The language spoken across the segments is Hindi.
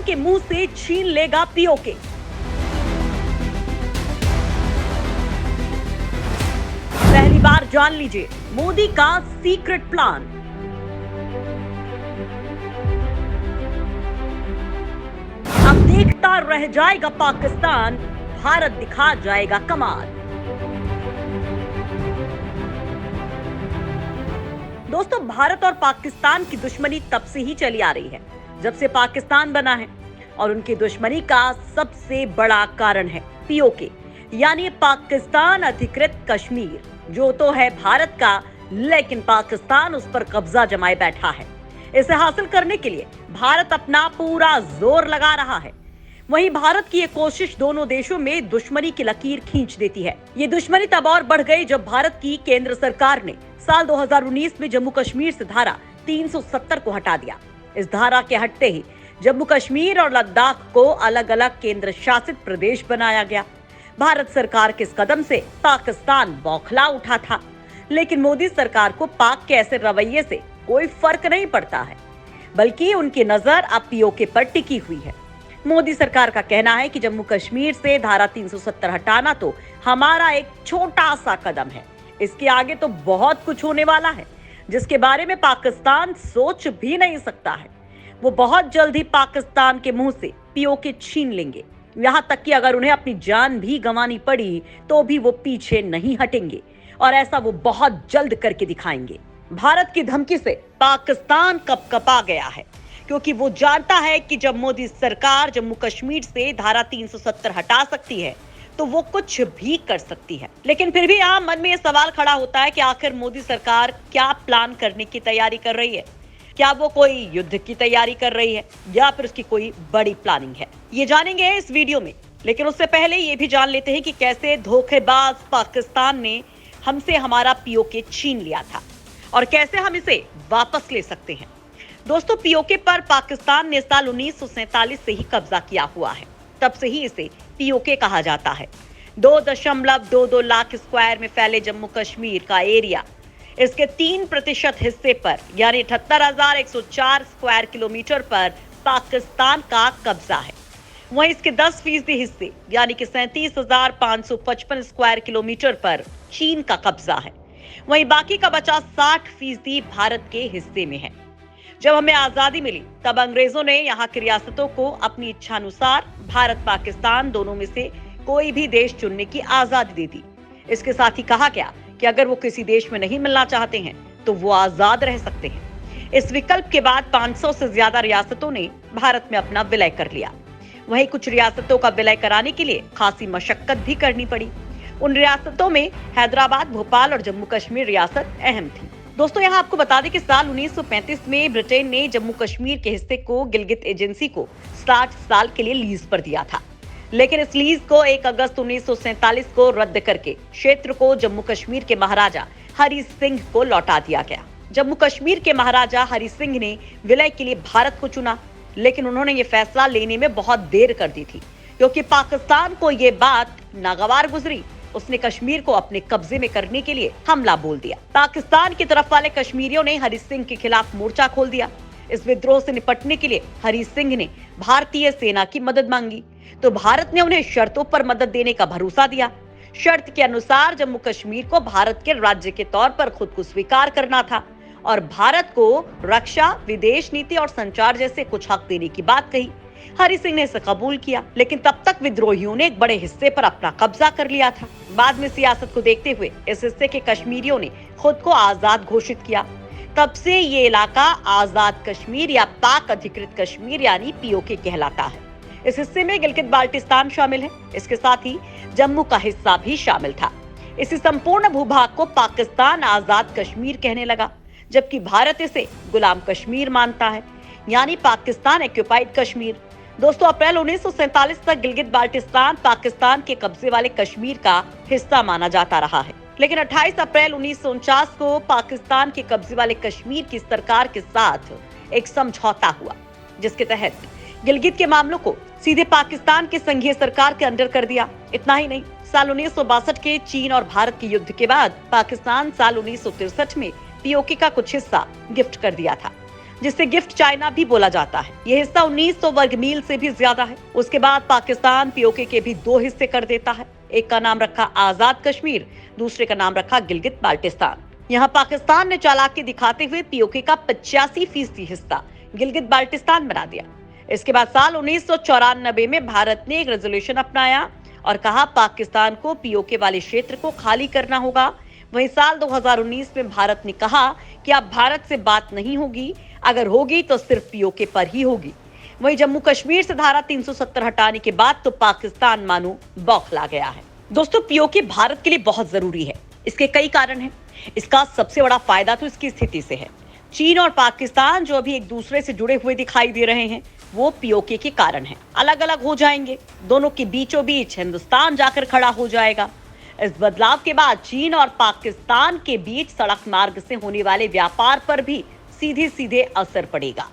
के मुंह से छीन लेगा पीओके। पहली बार जान लीजिए मोदी का सीक्रेट प्लान। अब देखता रह जाएगा पाकिस्तान, भारत दिखा जाएगा कमाल। दोस्तों, भारत और पाकिस्तान की दुश्मनी तब से ही चली आ रही है जब से पाकिस्तान बना है, और उनकी दुश्मनी का सबसे बड़ा कारण है पीओके, यानी पाकिस्तान अधिकृत कश्मीर, जो तो है भारत का, लेकिन पाकिस्तान उस पर कब्जा जमाए बैठा है। इसे हासिल करने के लिए भारत अपना पूरा जोर लगा रहा है। वहीं भारत की ये कोशिश दोनों देशों में दुश्मनी की लकीर खींच देती है। ये दुश्मनी तब और बढ़ गई जब भारत की केंद्र सरकार ने साल 2019 में जम्मू कश्मीर से धारा 370 को हटा दिया। इस धारा के हटते ही जम्मू कश्मीर और लद्दाख को अलग अलग केंद्र शासित प्रदेश बनाया गया। भारत सरकार के इस कदम से पाकिस्तान बौखला उठा था, लेकिन मोदी सरकार को पाक के ऐसे रवैये से कोई फर्क नहीं पड़ता है, बल्कि उनकी नजर अब पीओके पर टिकी हुई है। मोदी सरकार का कहना है कि जम्मू कश्मीर से धारा 370 हटाना तो हमारा एक छोटा सा कदम है, इसके आगे तो बहुत कुछ होने वाला है जिसके बारे में पाकिस्तान सोच भी नहीं सकता है। वो बहुत जल्द ही पाकिस्तान के मुंह से पीओके छीन लेंगे, यहाँ तक कि अगर उन्हें अपनी जान भी गंवानी पड़ी तो भी वो पीछे नहीं हटेंगे, और ऐसा वो बहुत जल्द करके दिखाएंगे। भारत की धमकी से पाकिस्तान कपकपा गया है, क्योंकि वो जानता है कि जब मोदी सरकार जम्मू कश्मीर से धारा 370 हटा सकती है तो वो कुछ भी कर सकती है। लेकिन फिर भी यहाँ मन में ये सवाल खड़ा होता है कि आखिर मोदी सरकार क्या प्लान करने की तैयारी कर रही है? क्या वो कोई युद्ध की तैयारी कर रही है या फिर उसकी कोई बड़ी प्लानिंग है? ये जानेंगे इस वीडियो में, लेकिन उससे पहले ये भी जान लेते हैं कि कैसे धोखेबाज पाकिस्तान ने हमसे हमारा पीओके छीन लिया था और कैसे हम इसे वापस ले सकते हैं। दोस्तों, पीओके पर पाकिस्तान ने साल 1947 से ही कब्जा किया हुआ है, तब से ही इसे पीओके कहा जाता है। 2.22 लाख स्क्वायर में फैले जम्मू कश्मीर का एरिया, इसके 3% हिस्से पर यानी 78,104 स्क्वायर किलोमीटर पर पाकिस्तान का कब्जा है। वहीं इसके 10% हिस्से यानी कि 37,555 स्क्वायर किलोमीटर पर चीन का कब्जा है। वहीं बाकी का बचा 60% भारत के हिस्से में है। जब हमें आजादी मिली तब अंग्रेजों ने यहाँ की रियासतों को अपनी इच्छानुसार भारत पाकिस्तान दोनों में से कोई भी देश चुनने की आजादी दे दी। इसके साथ ही कहा गया कि अगर वो किसी देश में नहीं मिलना चाहते हैं तो वो आजाद रह सकते हैं। इस विकल्प के बाद 500 से ज्यादा रियासतों ने भारत में अपना विलय कर लिया। वहीं कुछ रियासतों का विलय कराने के लिए खासी मशक्कत भी करनी पड़ी। उन रियासतों में हैदराबाद, भोपाल और जम्मू कश्मीर रियासत अहम थी। दोस्तों, यहाँ आपको बता दें कि साल 1935 में ब्रिटेन ने जम्मू कश्मीर के हिस्से को गिलगित एजेंसी को 60 साल के लिए लीज पर दिया था, लेकिन इस लीज को 1 अगस्त 1947 को रद्द करके क्षेत्र को जम्मू कश्मीर के महाराजा हरि सिंह को लौटा दिया गया। जम्मू कश्मीर के महाराजा हरि सिंह ने विलय के लिए भारत को चुना, लेकिन उन्होंने ये फैसला लेने में बहुत देर कर दी थी, क्योंकि पाकिस्तान को ये बात नागवार गुजरी। उसने कश्मीर को अपने कब्जे में करने के लिए हमला बोल दिया। पाकिस्तान की तरफ वाले कश्मीरियों ने हरि सिंह के खिलाफ मोर्चा खोल दिया। इस विद्रोह से निपटने के लिए हरि सिंह ने भारतीय सेना की मदद मांगी, तो भारत ने उन्हें शर्तों पर मदद देने का भरोसा दिया। शर्त के अनुसार जम्मू कश्मीर को भारत के राज्य के तौर पर खुद को स्वीकार करना था और भारत को रक्षा, विदेश नीति और संचार जैसे कुछ हक देने की बात कही। हरि सिंह ने इसे कबूल किया, लेकिन तब तक विद्रोहियों ने एक बड़े हिस्से पर अपना कब्जा कर लिया था। बाद में सियासत को देखते हुए इस हिस्से के कश्मीरियों ने खुद को आजाद घोषित किया। तब से ये इलाका आजाद कश्मीर या पाक अधिकृत कश्मीर यानी पीओके कहलाता है। इस हिस्से में गिलगित बाल्टिस्तान शामिल है। इसके साथ ही जम्मू का हिस्सा भी शामिल था। इसी संपूर्ण भूभाग को पाकिस्तान आजाद कश्मीर कहने लगा, जबकि भारत इसे गुलाम कश्मीर मानता है, यानी पाकिस्तान ऑक्युपाइड कश्मीर। दोस्तों, अप्रैल 1947 तक गिलगित बाल्टिस्तान पाकिस्तान के कब्जे वाले कश्मीर का हिस्सा माना जाता रहा है, लेकिन 28 अप्रैल 1949 को पाकिस्तान के कब्जे वाले कश्मीर की सरकार के साथ एक समझौता हुआ, जिसके तहत गिलगित के मामलों को सीधे पाकिस्तान की संघीय सरकार के अंडर कर दिया। इतना ही नहीं, साल 1962 के चीन और भारत के युद्ध के बाद पाकिस्तान साल 1963 में पीओके का कुछ हिस्सा गिफ्ट कर दिया था। जिसे गिफ्ट चाइना भी बोला जाता है। यह हिस्सा 1900 वर्ग मील से भी ज्यादा है। उसके बाद पाकिस्तान पीओके के भी 2 हिस्से कर देता है। एक का नाम रखा आजाद कश्मीर, दूसरे का नाम रखा गिलगित बाल्टिस्तान। यहाँ पाकिस्तान ने चालाकी दिखाते हुए पीओके का 85% हिस्सा गिलगित बाल्टिस्तान बना दिया। इसके बाद साल 1994 में भारत ने एक रेजोल्यूशन अपनाया और कहा पाकिस्तान को पीओके वाले क्षेत्र को खाली करना होगा। वहीं साल 2019 में भारत ने कहा कि अब भारत से बात नहीं होगी, अगर होगी तो सिर्फ पीओके पर ही होगी। वहीं जम्मू कश्मीर से धारा 370 हटाने के बाद तो पाकिस्तान मानो बौखला गया है। दोस्तों, पीओके भारत के लिए बहुत जरूरी है। इसके कई कारण हैं। इसका सबसे बड़ा फायदा तो इसकी स्थिति से है। चीन और पाकिस्तान जो अभी एक दूसरे से जुड़े हुए दिखाई दे रहे हैं, वो पीओके के कारण है। अलग अलग हो जाएंगे, दोनों के बीचों बीच हिंदुस्तान जाकर खड़ा हो जाएगा। इस बदलाव के बाद चीन और पाकिस्तान के बीच सड़क मार्ग से होने वाले व्यापार पर भी सीधे असर पड़ेगा,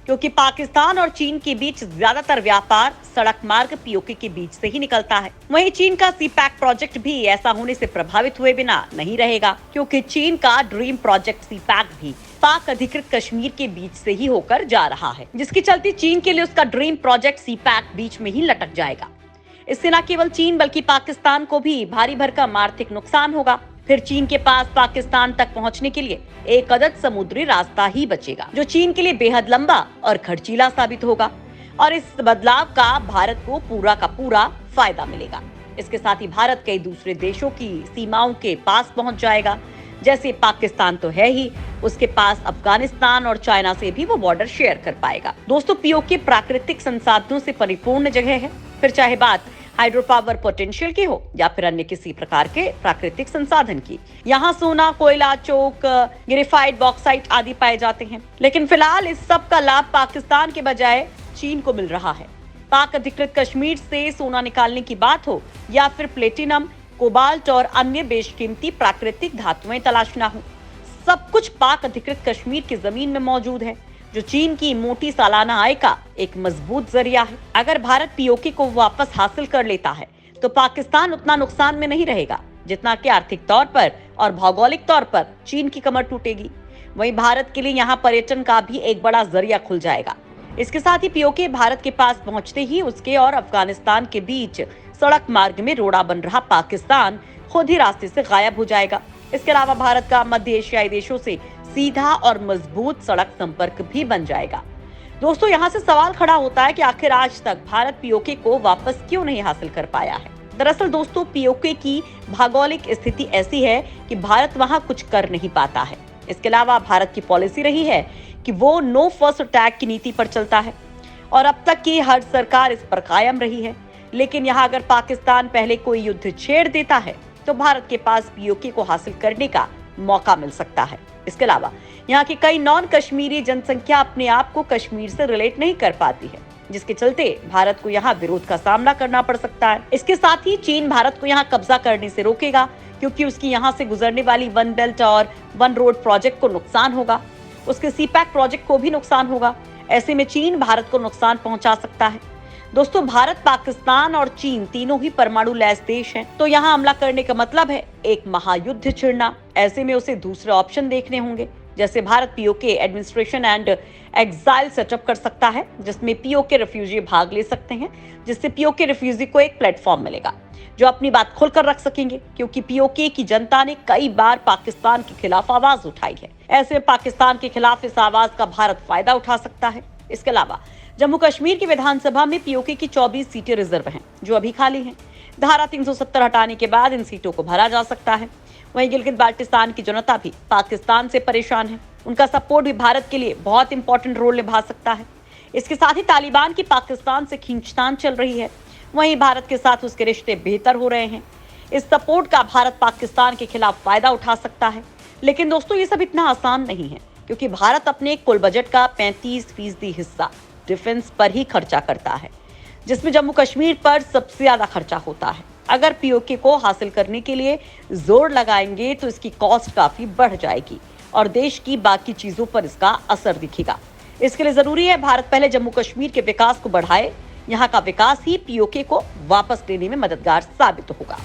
क्योंकि पाकिस्तान और चीन के बीच ज्यादातर व्यापार सड़क मार्ग पीओके के बीच से ही निकलता है। वहीं चीन का सीपैक प्रोजेक्ट भी ऐसा होने से प्रभावित हुए बिना नहीं रहेगा, क्योंकि चीन का ड्रीम प्रोजेक्ट सीपैक भी पाक अधिकृत कश्मीर के बीच से ही होकर जा रहा है, जिसके चलते चीन के लिए उसका ड्रीम प्रोजेक्ट सीपैक बीच में ही लटक जाएगा। इससे न केवल चीन बल्कि पाकिस्तान को भी भारी भरकम आर्थिक नुकसान होगा। फिर चीन के पास पाकिस्तान तक पहुंचने के लिए एक अदद समुद्री रास्ता ही बचेगा, जो चीन के लिए बेहद लंबा और खर्चीला साबित होगा। और इस बदलाव का भारत को पूरा का पूरा फायदा मिलेगा। इसके साथ ही भारत कई दूसरे देशों की सीमाओं के पास पहुंच जाएगा। जैसे पाकिस्तान तो है ही, उसके पास अफगानिस्तान और चाइना से भी वो बॉर्डर शेयर कर पाएगा। दोस्तों, पीओके प्राकृतिक संसाधनों से परिपूर्ण जगह है। फिर चाहे बात हाइड्रो पावर पोटेंशियल की हो या फिर अन्य किसी प्रकार के प्राकृतिक संसाधन की। यहाँ सोना, कोयला, चोक, ग्रेफाइट, बॉक्साइट आदि पाए जाते हैं। लेकिन फिलहाल इस सब का लाभ पाकिस्तान के बजाय चीन को मिल रहा है। पाक अधिकृत कश्मीर से सोना निकालने की बात हो या फिर प्लेटिनम, कोबाल्ट और अन्य बेशकीमती प्राकृतिक धातुएं तलाशना हो, सब कुछ पाक अधिकृत कश्मीर की जमीन में मौजूद है, जो चीन की मोटी सालाना आय का एक मजबूत जरिया है। अगर भारत पीओके को वापस हासिल कर लेता है तो पाकिस्तान उतना नुकसान में नहीं रहेगा जितना कि आर्थिक तौर पर और भौगोलिक तौर पर चीन की कमर टूटेगी। वहीं भारत के लिए यहाँ पर्यटन का भी एक बड़ा जरिया खुल जाएगा। इसके साथ ही पीओके भारत के पास पहुंचते ही उसके और अफगानिस्तान के बीच सड़क मार्ग में रोड़ा बन रहा पाकिस्तान खुद ही रास्ते से गायब हो जाएगा। इसके अलावा भारत का मध्य एशियाई देशों से सीधा और मजबूत सड़क संपर्क भी बन जाएगा। दोस्तों, यहाँ से सवाल खड़ा होता है कि आखिर आज तक भारत पीओके को वापस क्यों नहीं हासिल कर पाया है। दरअसल दोस्तों, पीओके की भौगोलिक स्थिति ऐसी है कि भारत वहाँ कुछ कर नहीं पाता है। इसके अलावा भारत की पॉलिसी रही है कि वो नो फर्स्ट अटैक की नीति पर चलता है और अब तक की हर सरकार इस पर कायम रही है। लेकिन यहाँ अगर पाकिस्तान पहले कोई युद्ध छेड़ देता है तो भारत के पास पीओके को हासिल करने का मौका मिल सकता है। इसके अलावा यहाँ की कई नॉन कश्मीरी जनसंख्या अपने आप को कश्मीर से रिलेट नहीं कर पाती है, जिसके चलते भारत को यहाँ विरोध का सामना करना पड़ सकता है। इसके साथ ही चीन भारत को यहाँ कब्जा करने से रोकेगा, क्योंकि उसकी यहाँ से गुजरने वाली वन बेल्ट और वन रोड प्रोजेक्ट को नुकसान होगा, उसके सीपैक प्रोजेक्ट को भी नुकसान होगा। ऐसे में चीन भारत को नुकसान पहुंचा सकता है। दोस्तों, भारत, पाकिस्तान और चीन तीनों ही परमाणु लैस देश हैं, तो यहाँ हमला करने का मतलब है एक महायुद्ध छिड़ना। ऐसे में उसे दूसरे ऑप्शन देखने होंगे, जैसे Bharat PoK administration and exile setup कर सकता है, जिसमें पीओके रिफ्यूजी भाग ले सकते हैं, जिससे पीओके रिफ्यूजी को एक प्लेटफॉर्म मिलेगा जो अपनी बात खुलकर रख सकेंगे, क्योंकि पीओके की जनता ने कई बार पाकिस्तान के खिलाफ आवाज उठाई है। ऐसे में पाकिस्तान के खिलाफ इस आवाज का भारत फायदा उठा सकता है। इसके अलावा जम्मू कश्मीर की विधानसभा में पीओके की 24 सीटें रिजर्व हैं, जो अभी खाली हैं। धारा 370 हटाने के बाद इन सीटों को भरा जा सकता है। वहीं गिलगित बाल्टिस्तान की जनता भी पाकिस्तान से परेशान है। उनका सपोर्ट भी भारत के लिए बहुत इंपॉर्टेंट रोल निभा सकता है। इसके साथ ही तालिबान की पाकिस्तान से खींचतान चल रही है, वहीं भारत के साथ उसके रिश्ते बेहतर हो रहे हैं। इस सपोर्ट का भारत पाकिस्तान के खिलाफ फायदा उठा सकता है। लेकिन दोस्तों, ये सब इतना आसान नहीं है, क्योंकि भारत अपने कुल बजट का 35% हिस्सा डिफेंस पर ही खर्चा करता है, जिसमें जम्मू कश्मीर पर सबसे ज्यादा खर्चा होता है। अगर पीओके को हासिल करने के लिए जोर लगाएंगे तो इसकी कॉस्ट काफी बढ़ जाएगी और देश की बाकी चीजों पर इसका असर दिखेगा। इसके लिए जरूरी है भारत पहले जम्मू कश्मीर के विकास को बढ़ाए। यहाँ का विकास ही पीओके को वापस लेने में मददगार साबित होगा।